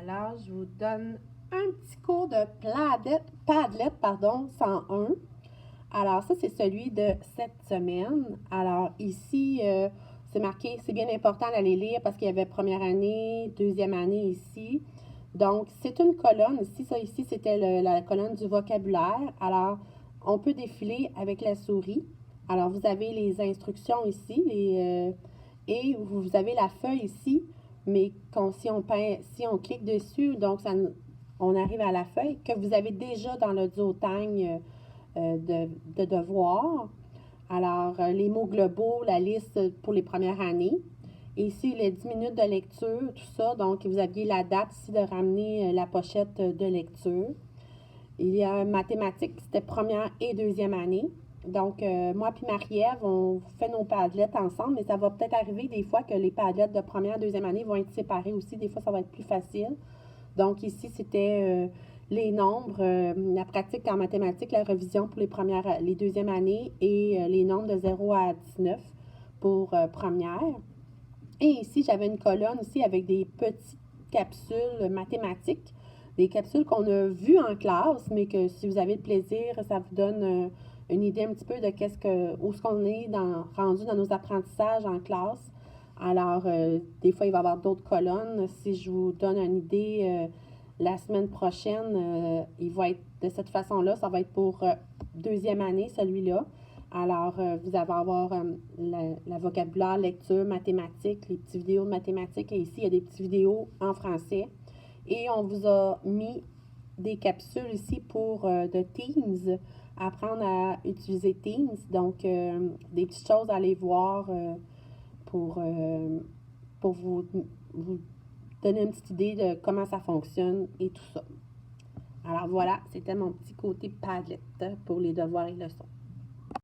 Alors, je vous donne un petit cours de Padlet, 101. Alors, ça, c'est celui de cette semaine. Alors, ici, c'est marqué, c'est bien important d'aller lire parce qu'il y avait première année, deuxième année ici. Donc, c'est une colonne. Ici, ça ici, c'était la colonne du vocabulaire. Alors, on peut défiler avec la souris. Alors, vous avez les instructions ici, et vous avez la feuille ici, mais si on clique dessus, donc on arrive à la feuille que vous avez déjà dans le duotang de devoirs. Alors, les mots globaux, la liste pour les premières années. Et ici, les 10 minutes de lecture, tout ça. Donc, vous aviez la date ici de ramener la pochette de lecture. Il y a mathématiques, c'était première et deuxième année. Donc, moi puis Marie-Ève, on fait nos Padlets ensemble, mais ça va peut-être arriver des fois que les Padlets de première et deuxième année vont être séparés aussi. Des fois, ça va être plus facile. Donc, ici, c'était les nombres, la pratique en mathématiques, la révision pour les deuxièmes années et les nombres de 0 à 19 pour première. Et ici, j'avais une colonne aussi avec des petites capsules mathématiques, des capsules qu'on a vues en classe, mais que si vous avez le plaisir, ça vous donne une idée un petit peu de où est-ce qu'on est rendu dans nos apprentissages en classe. Alors, des fois, il va y avoir d'autres colonnes. Si je vous donne une idée, la semaine prochaine, il va être de cette façon-là. Ça va être pour deuxième année, celui-là. Alors, vous allez avoir la vocabulaire, lecture, mathématiques, les petites vidéos de mathématiques. Et ici, il y a des petites vidéos en français. Et on vous a mis des capsules ici pour de Teams, apprendre à utiliser Teams. Donc, des petites choses à aller voir pour, euh, pour vous donner une petite idée de comment ça fonctionne et tout ça. Alors voilà, c'était mon petit côté Padlet pour les devoirs et leçons.